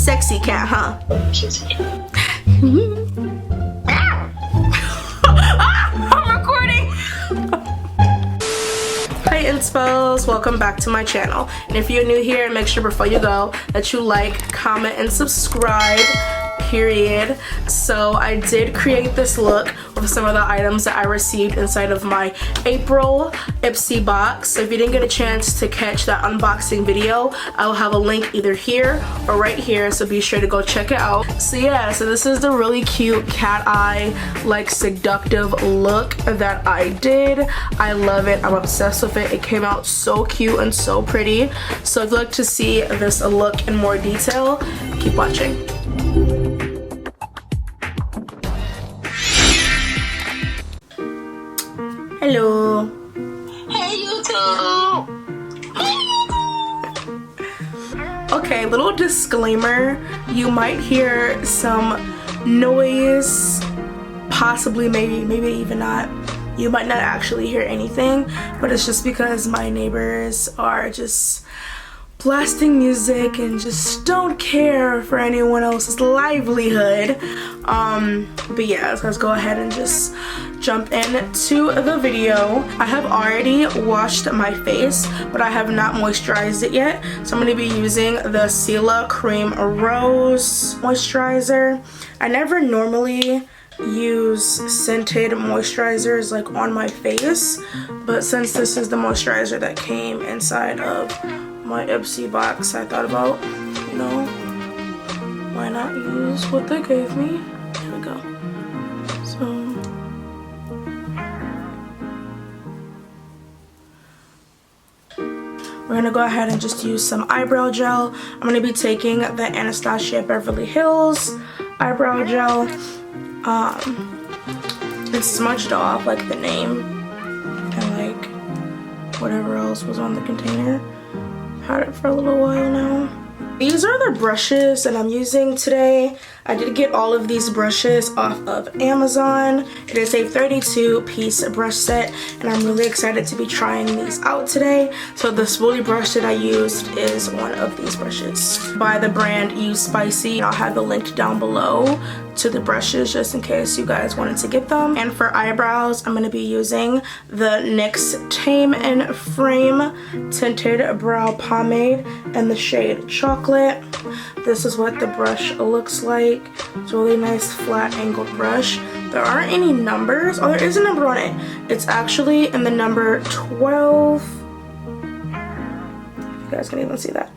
sexy cat, huh? I'm recording. Hi Inspos, welcome back to my channel. And if you're new here, make sure before you go that you like, comment, and subscribe. Period. So I did create this look with some of the items that I received inside of my April IPSY box. So if you didn't get a chance to catch that unboxing video, I will have a link either here or right here, so be sure to go check it out. So yeah, so this is the really cute cat eye, like seductive look that I did. I love it. I'm obsessed with it. It came out so cute and so pretty. So if you'd like to see this look in more detail, keep watching. Hello. Hey YouTube. Okay, little disclaimer. You might hear some noise, possibly, maybe even not. You might not actually hear anything, but it's just because my neighbors are just blasting music and just don't care for anyone else's livelihood. But yeah, so let's go ahead and just jump into the video. I have already washed my face, but I have not moisturized it yet. So I'm going to be using the Céla Cream Rose moisturizer. I never normally use scented moisturizers like on my face, but since this is the moisturizer that came inside of my IPSY box, I thought about, you know, why not use what they gave me. Here we go. So we're gonna go ahead and just use some eyebrow gel. I'm gonna be taking the Anastasia Beverly Hills eyebrow gel. It's smudged off like the name and like whatever else was on the container. Had it for a little while now. These are the brushes that I'm using today. I did get all of these brushes off of Amazon. It is a 32-piece brush set, and I'm really excited to be trying these out today. So the spoolie brush that I used is one of these brushes by the brand USpicy. I'll have the link down below to the brushes just in case you guys wanted to get them. And for eyebrows, I'm going to be using the NYX Tame and Frame Tinted Brow Pomade in the shade Chocolate. This is what the brush looks like. It's a really nice flat angled brush. There aren't any numbers. Oh, there is a number on it. It's actually in the number 12. If you guys can even see that.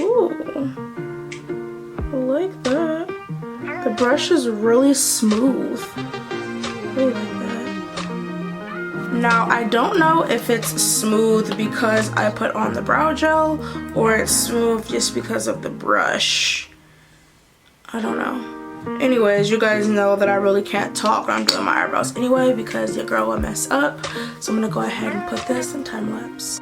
Ooh, I like that. The brush is really smooth. I really like that. Now, I don't know if it's smooth because I put on the brow gel or it's smooth just because of the brush. I don't know. Anyways, you guys know that I really can't talk when I'm doing my eyebrows anyway because your girl will mess up. So I'm gonna go ahead and put this in time lapse.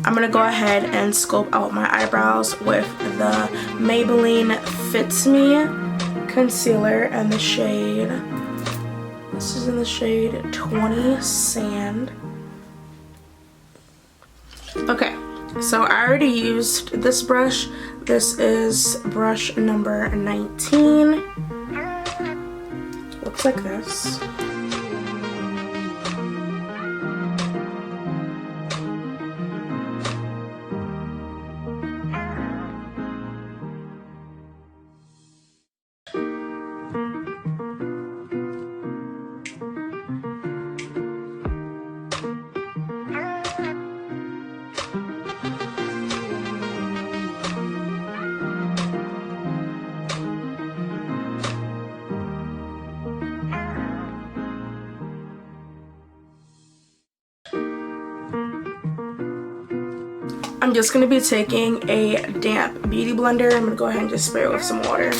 I'm gonna go ahead and sculpt out my eyebrows with the Maybelline Fits Me concealer and the shade, this is in the shade 20 Sand. Okay, so I already used this brush. This is brush number 19. Looks like this. I'm just going to be taking a damp beauty blender. I'm going to go ahead and just spray it with some water.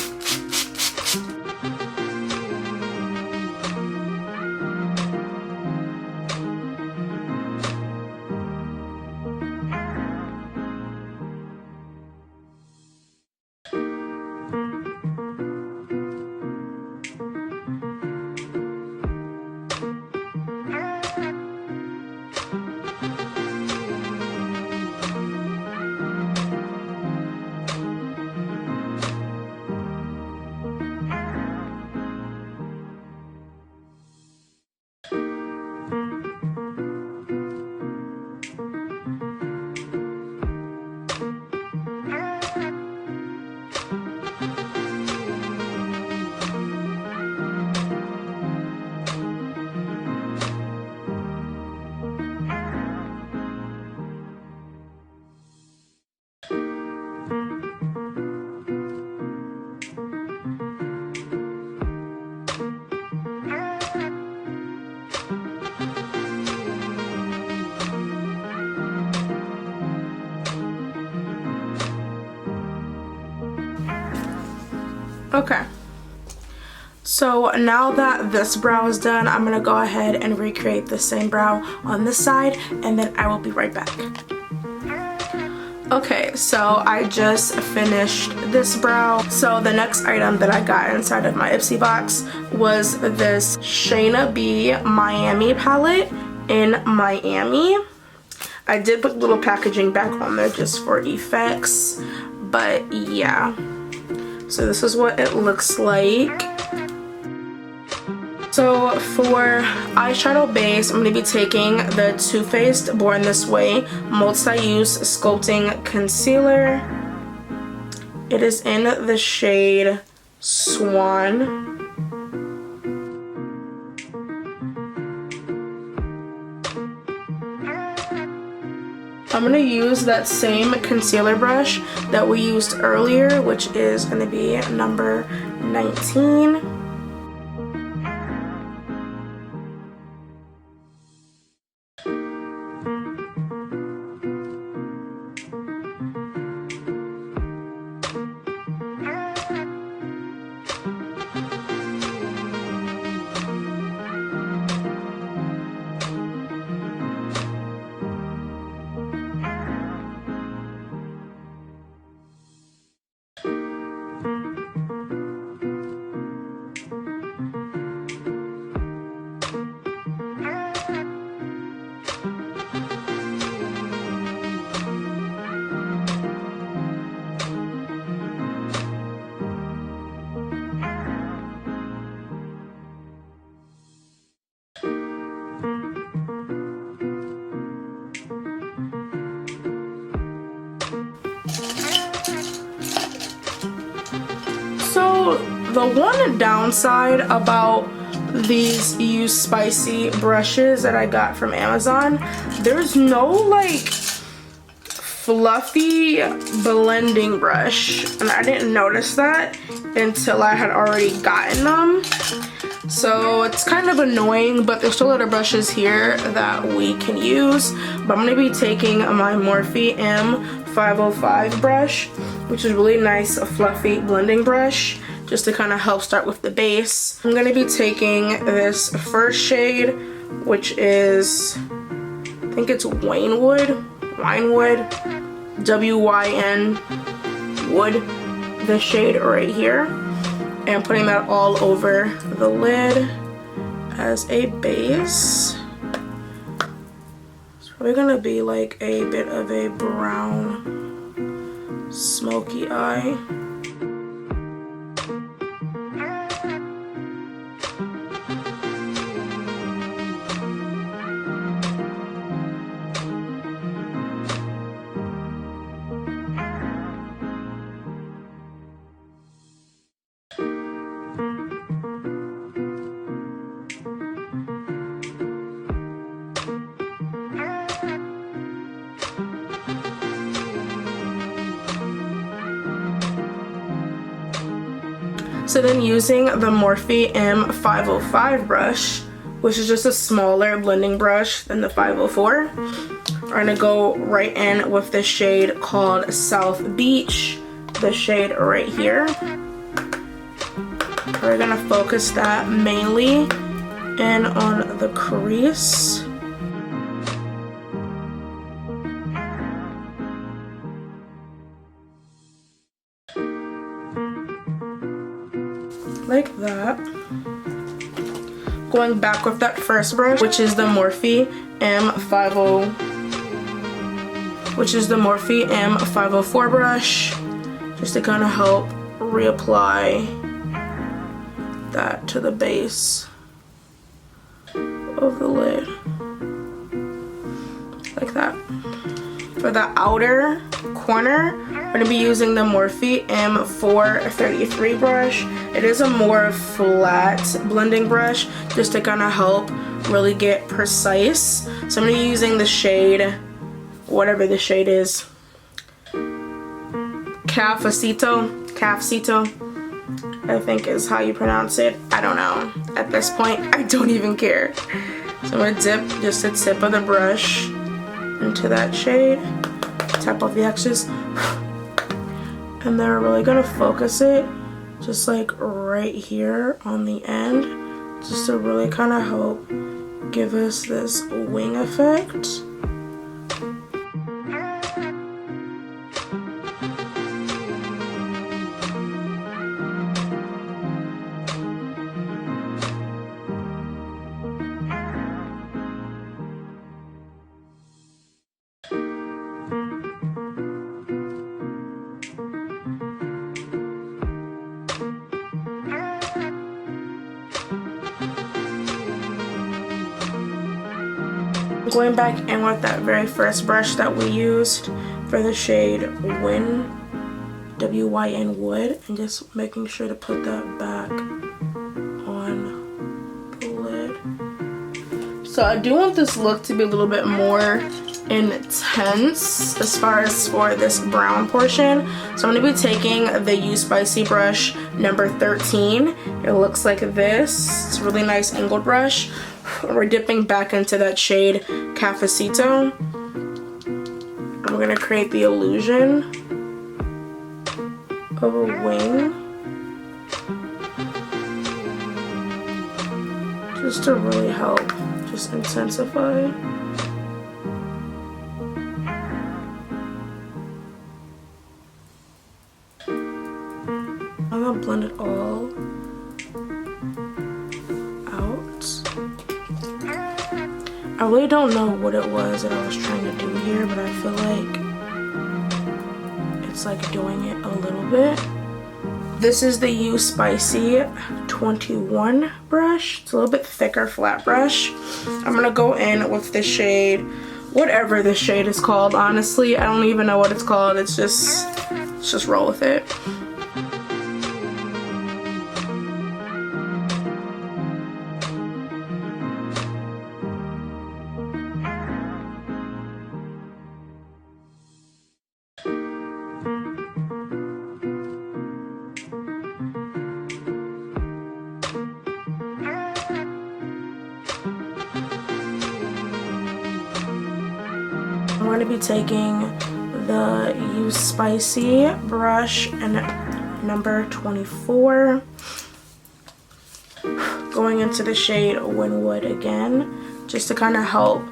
Okay, so now that this brow is done, I'm gonna go ahead and recreate the same brow on this side, and then I will be right back. Okay, so I just finished this brow. So the next item that I got inside of my IPSY box was this Shaina B Miami palette in Miami. I did put little packaging back on there just for effects, but yeah. So this is what it looks like. So for eyeshadow base, I'm going to be taking the Too Faced Born This Way Multi-Use Sculpting Concealer. It is in the shade Swan. I'm going to use that same concealer brush that we used earlier, which is going to be number 19. So the one downside about these USpicy brushes that I got from Amazon, there's no like fluffy blending brush, and I didn't notice that until I had already gotten them. So it's kind of annoying, but there's still other brushes here that we can use. But I'm going to be taking my Morphe M505 brush, which is really nice, a fluffy blending brush, just to kind of help start with the base. I'm going to be taking this first shade, which is, I think it's Winewood, W-Y-N, Wood, the shade right here, and putting that all over the lid as a base. It's probably gonna be like a bit of a brown smoky eye. So then using the Morphe M505 brush, which is just a smaller blending brush than the 504. We're gonna go right in with the shade called South Beach, the shade right here. We're gonna focus that mainly in on the crease. Like that. Going back with that first brush, which is the Morphe M50, which is the Morphe M504 brush, just to kind of help reapply that to the base of the lid, like that. For the outer corner, I'm going to be using the Morphe M433 brush. It is a more flat blending brush, just to kind of help really get precise. So I'm going to be using the shade, whatever the shade is, Cafecito, I think is how you pronounce it. I don't know. At this point, I don't even care. So I'm going to dip just the tip of the brush into that shade, tap off the excess, and then we're really going to focus it just like right here on the end, just to really kind of help give us this wing effect. Going back in with that very first brush that we used for the shade Wyn, W-Y-N Wood, and just making sure to put that back on the lid. So I do want this look to be a little bit more intense as far as for this brown portion. So I'm going to be taking the USpicy brush number 13. It looks like this. It's a really nice angled brush. We're dipping back into that shade Cafecito. And we're going to create the illusion of a wing, just to really help just intensify. I'm going to blend it all out. I really don't know what it was that I was trying to do here, but I feel like it's like doing it a little bit. This is the USpicy 21 brush. It's a little bit thicker flat brush. I'm gonna go in with the shade, whatever the shade is called. Honestly, I don't even know what it's called. Let's just roll with it. I'm going to be taking the USpicy brush and number 24, going into the shade Wynwood again, just to kind of help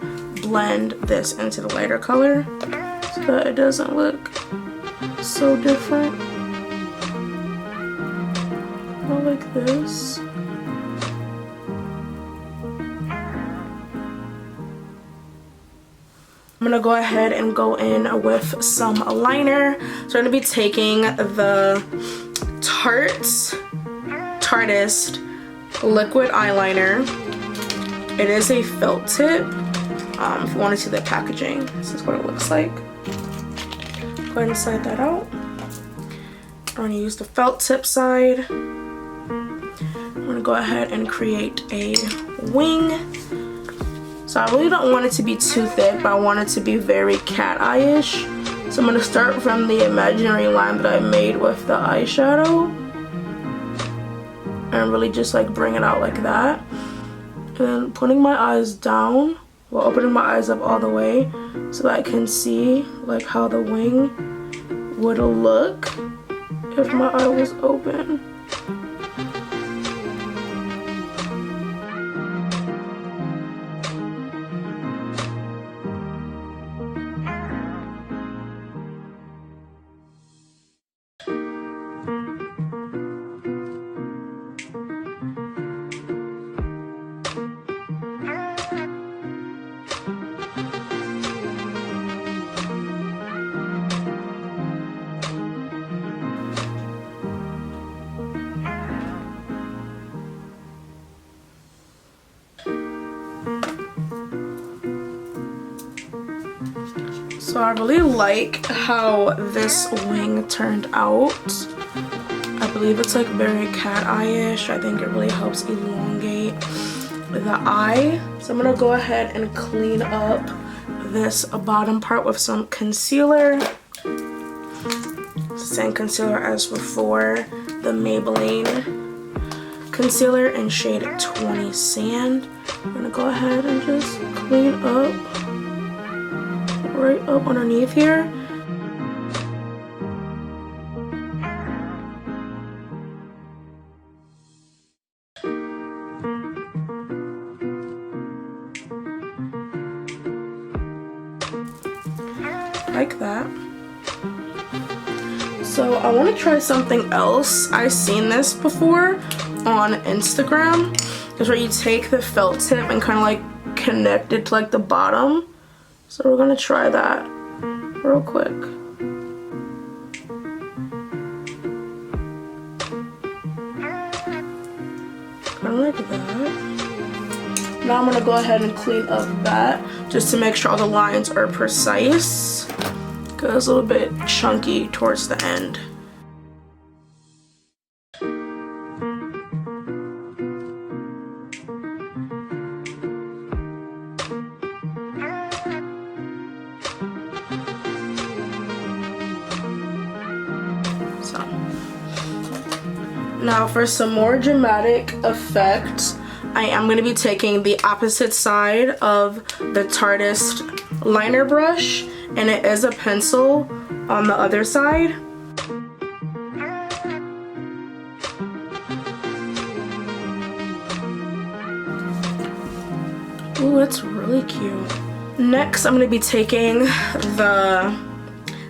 blend this into the lighter color so that it doesn't look so different. Not like this. I'm gonna go ahead and go in with some liner. So I'm gonna be taking the Tarteist liquid eyeliner. It is a felt tip. If you want to see the packaging, this is what it looks like. Go ahead and slide that out. I'm gonna use the felt tip side. I'm gonna go ahead and create a wing. So I really don't want it to be too thick, but I want it to be very cat eye-ish. So I'm going to start from the imaginary line that I made with the eyeshadow. And really just like bring it out like that. And then putting my eyes down, well, opening my eyes up all the way so that I can see like how the wing would look if my eye was open. So I really like how this wing turned out. I believe it's like very cat eye-ish. I think it really helps elongate the eye. So I'm gonna go ahead and clean up this bottom part with some concealer. Same concealer as before, the Maybelline concealer in shade 20 Sand. I'm gonna go ahead and just clean up right up underneath here. Like that. So I want to try something else. I've seen this before on Instagram. It's where you take the felt tip and kind of like connect it to like the bottom. So we're gonna try that real quick. Kind of like that. Now I'm gonna go ahead and clean up that just to make sure all the lines are precise. Because it's a little bit chunky towards the end. Now for some more dramatic effect, I am going to be taking the opposite side of the Tarteist liner brush, and it is a pencil on the other side. Ooh, it's really cute. Next, I'm going to be taking the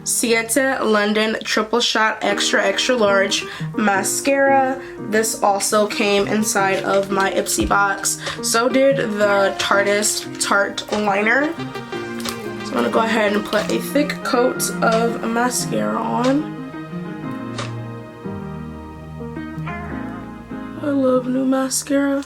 Ciatè London Triple Shot Extra Extra Large Mascara. This also came inside of my IPSY box. So did the Tarteist Tarte Liner. So I'm going to go ahead and put a thick coat of mascara on. I love new mascara.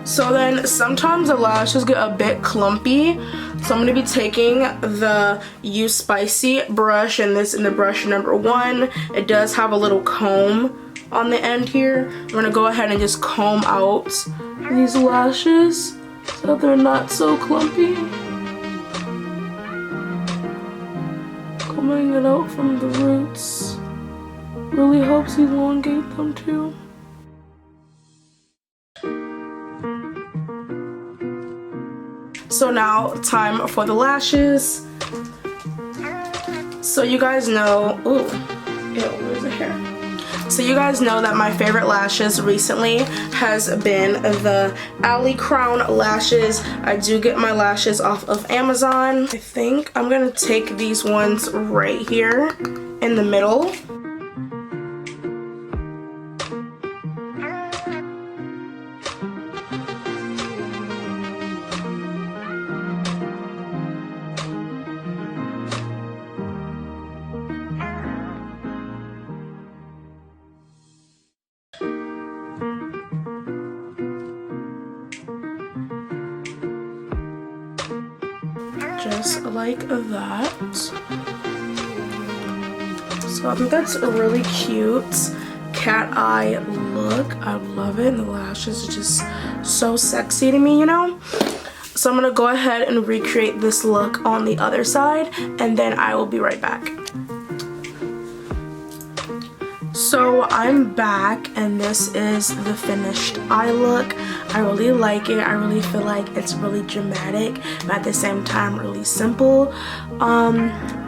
So then sometimes the lashes get a bit clumpy, so I'm going to be taking the USpicy brush, and this in the brush number 1. It does have a little comb on the end here. I'm going to go ahead and just comb out these lashes so they're not so clumpy. Combing it out from the roots really helps elongate them too. So now, time for the lashes. So you guys know, ooh, ew, where's the hair? So you guys know that my favorite lashes recently has been the Alicrown Lashes. I do get my lashes off of Amazon. I think I'm gonna take these ones right here in the middle. Just like that. So I think that's really cute. cat eye look. I love it, and the lashes are just so sexy to me, you know? So I'm gonna go ahead and recreate this look on the other side, and then I will be right back. So I'm back, and this is the finished eye look. I really like it. I really feel like it's really dramatic, but at the same time really simple.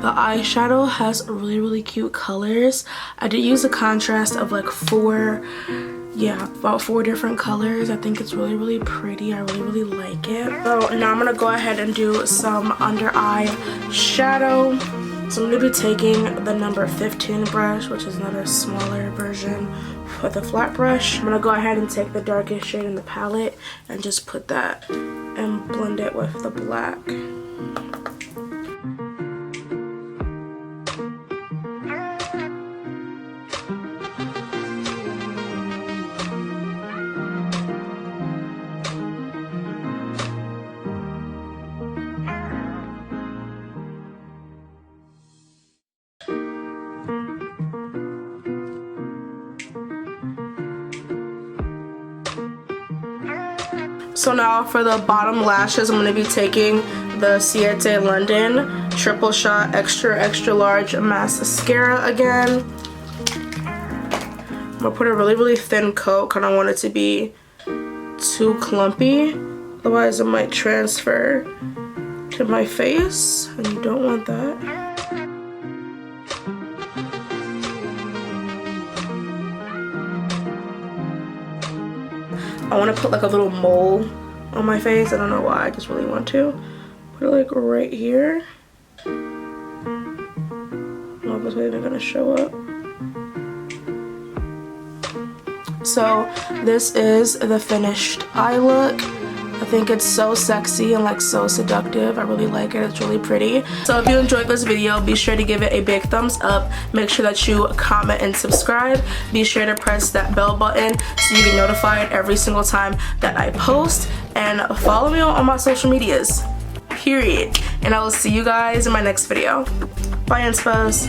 The eyeshadow has really cute colors. I did use a contrast of like about 4 different colors. I think it's really pretty. I really like it. So now I'm gonna go ahead and do some under eye shadow. So I'm going to be taking the number 15 brush, which is another smaller version with a flat brush. I'm going to go ahead and take the darkest shade in the palette and just put that and blend it with the black. So now for the bottom lashes, I'm going to be taking the Ciatè London Triple Shot Extra Large Mascara again. I'm going to put a really thin coat because I don't want it to be too clumpy. Otherwise it might transfer to my face, and you don't want that. I want to put like a little mole on my face. I don't know why, I just really want to. Put it like right here. I don't know if this way they're gonna show up. So this is the finished eye look. I think it's so sexy and like so seductive. I really like it. It's really pretty. So if you enjoyed this video, be sure to give it a big thumbs up. Make sure that you comment and subscribe. Be sure to press that bell button so you get notified every single time that I post. And follow me on my social medias. Period. And I will see you guys in my next video. Bye, Inspos.